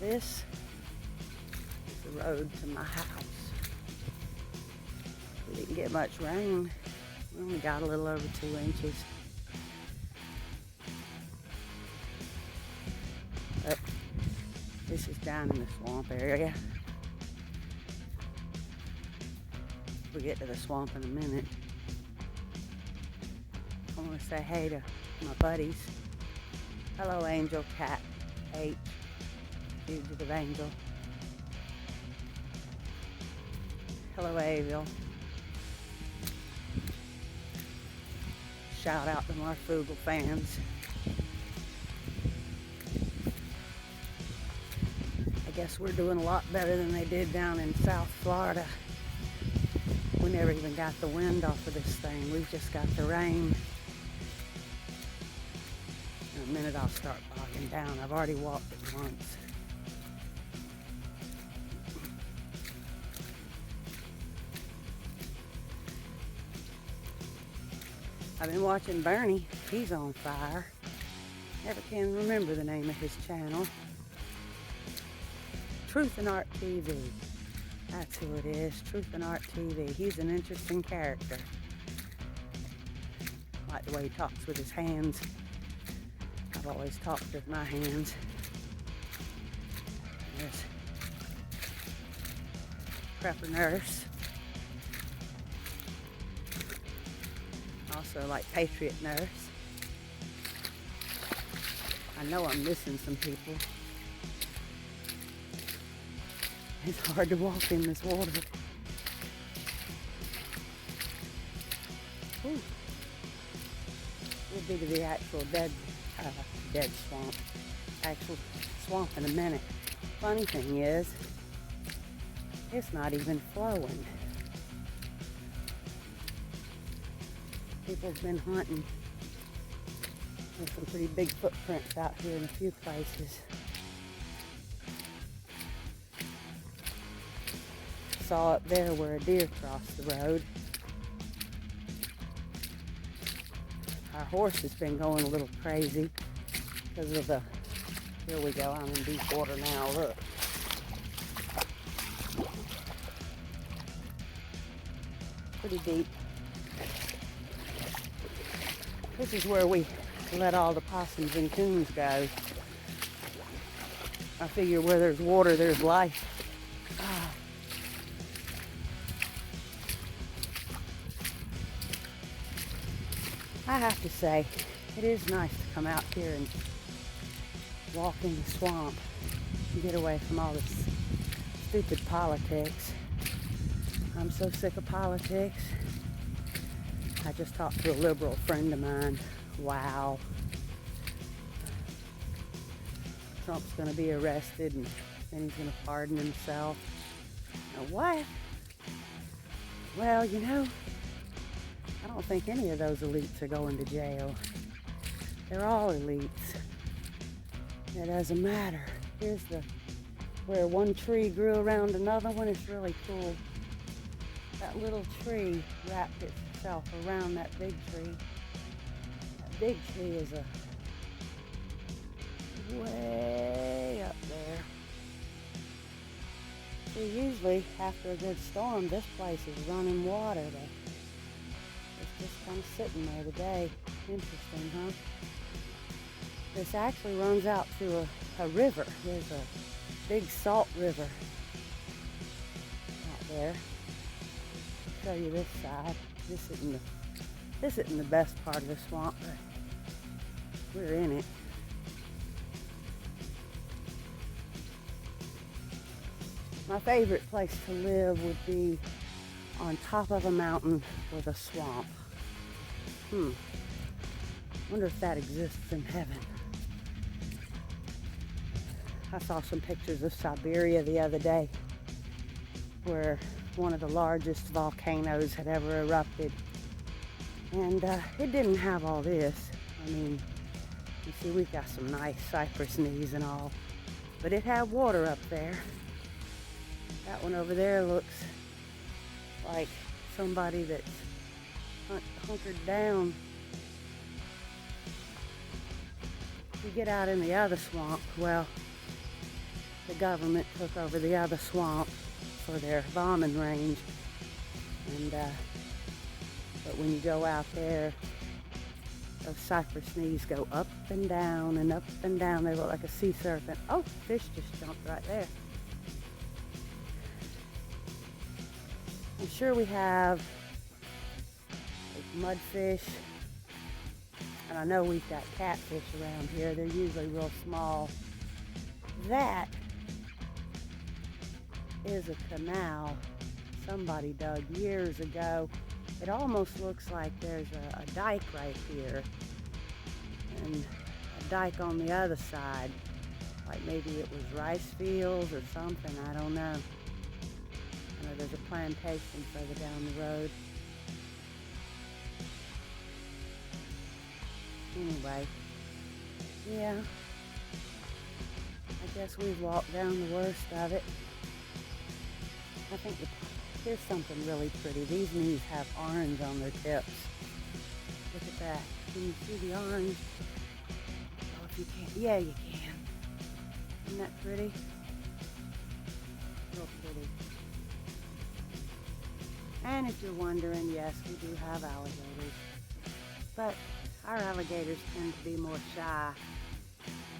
This is the road to my house. We didn't get much rain. We only got a little over 2 inches. But this is down in the swamp area. We'll get to the swamp in a minute. I want to say hey to my buddies. Hello, Angel Cat H, Fugitive Angel. Hello, Avil. Shout out to my Fugle fans. I guess we're doing a lot better than they did down in South Florida. We never even got the wind off of this thing. We've just got the rain. In a minute I'll start bogging down. I've already walked it once. I've been watching Bernie. He's on fire. Never can remember the name of his channel. Truth and Art TV. That's who it is. Truth and Art TV. He's an interesting character. I like the way he talks with his hands. I've always talked with my hands. There's Prepper Nurse. Also like Patriot Nurse. I know I'm missing some people. It's hard to walk in this water. Ooh. We'll be to the actual dead swamp. Actual swamp in a minute. Funny thing is, it's not even flowing. People have been hunting. There's some pretty big footprints out here in a few places. Saw up there where a deer crossed the road. Our horse has been going a little crazy because of the, here we go, I'm in deep water now, look. Pretty deep. This is where we let all the possums and coons go. I figure where there's water, there's life. I have to say, it is nice to come out here and walk in the swamp and get away from all this stupid politics. I'm so sick of politics. I just talked to a liberal friend of mine. Wow. Trump's going to be arrested and then he's going to pardon himself. Now what? Well, you know, I don't think any of those elites are going to jail. They're all elites. It doesn't matter. Here's where one tree grew around another one. It's really cool. That little tree wrapped itself around that big tree. That big tree is way up there. See, usually after a good storm, this place is running water. It's just kind of sitting there today. Interesting, huh? This actually runs out to a river. There's a big salt river out there. I'll show you this side. This isn't the best part of the swamp, but we're in it. My favorite place to live would be on top of a mountain with a swamp. Wonder if that exists in heaven. I saw some pictures of Siberia the other day where one of the largest volcanoes had ever erupted. And it didn't have all this. I mean, you see we've got some nice cypress knees and all, but it had water up there. That one over there looks like somebody that's hunkered down. You get out in the other swamp, well, the government took over the other swamp for their bombing range. And but when you go out there, those cypress knees go up and down and up and down. They look like a sea serpent. Oh, fish just jumped right there. I'm sure we have like mudfish, and I know we've got catfish around here. They're usually real small. That is a canal somebody dug years ago. It almost looks like there's a dike right here and a dike on the other side, like maybe it was rice fields or something, I don't know. I know there's a plantation further down the road. Anyway, yeah, I guess we've walked down the worst of it. I think here's something really pretty. These knees have orange on their tips. Look at that. Can you see the orange? Oh, if you can't. Yeah, you can. Isn't that pretty? Real pretty. And if you're wondering, yes, we do have alligators. But our alligators tend to be more shy.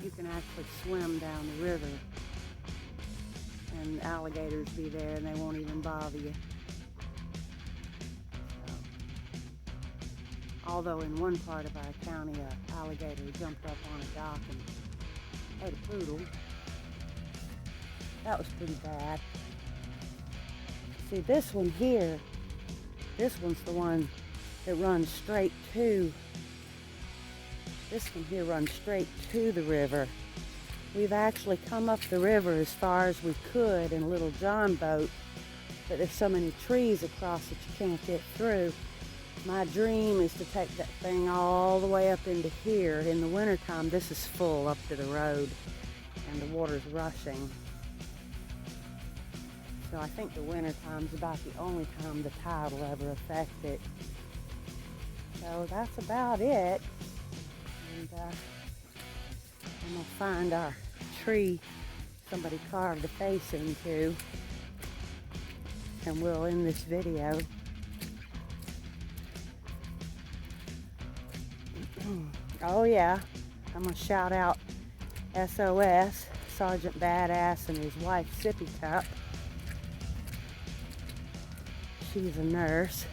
You can actually swim down the river and alligators be there and they won't even bother you. So, although in one part of our county, an alligator jumped up on a dock and ate a poodle. That was pretty bad. See, this one here, this one's the one that runs straight to, this one here runs straight to the river. We've actually come up the river as far as we could in a little John boat, but there's so many trees across that you can't get through. My dream is to take that thing all the way up into here. In the wintertime, this is full up to the road and the water's rushing. So I think the wintertime's about the only time the tide will ever affect it. So that's about it. And I'm gonna find our tree somebody carved a face into, and we'll end this video. Oh yeah, I'm gonna shout out SOS, Sergeant Badass and his wife Sippy Cup. She's a nurse.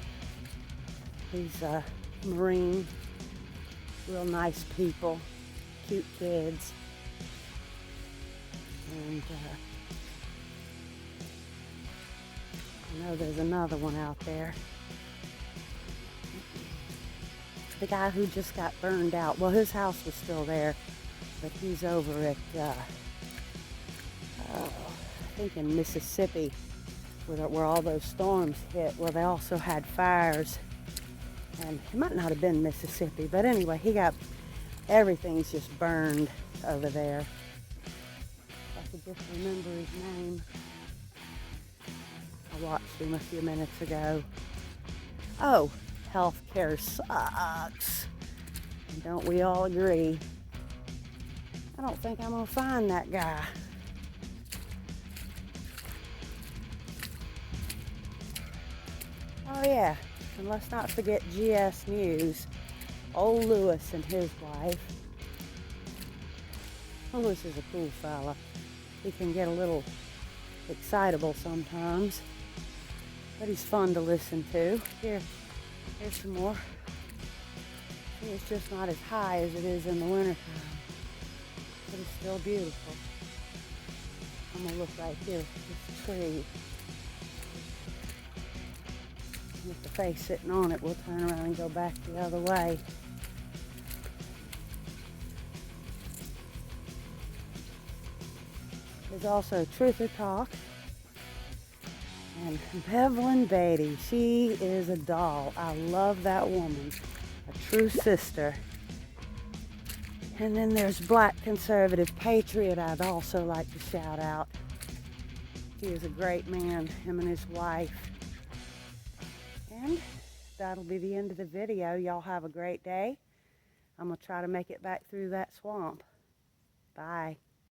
He's a Marine. Real nice people. Cute kids. And I know there's another one out there. The guy who just got burned out. Well, his house was still there, but he's over at, I think in Mississippi, where all those storms hit. Well, they also had fires. And it might not have been Mississippi, but anyway, everything's just burned over there. If I could just remember his name. I watched him a few minutes ago. Oh, healthcare sucks. And don't we all agree? I don't think I'm gonna find that guy. Oh yeah. And let's not forget GS News, old Lewis and his wife. Lewis is a cool fella. He can get a little excitable sometimes, but he's fun to listen to. Here's some more. See, it's just not as high as it is in the wintertime, but it's still beautiful. I'm gonna look right here at this tree. With the face sitting on it, we'll turn around and go back the other way. There's also Truth or Talk. And Bevelyn Beatty, she is a doll. I love that woman. A true sister. And then there's Black Conservative Patriot I'd also like to shout out. He is a great man, him and his wife. And that'll be the end of the video. Y'all have a great day. I'm going to try to make it back through that swamp. Bye.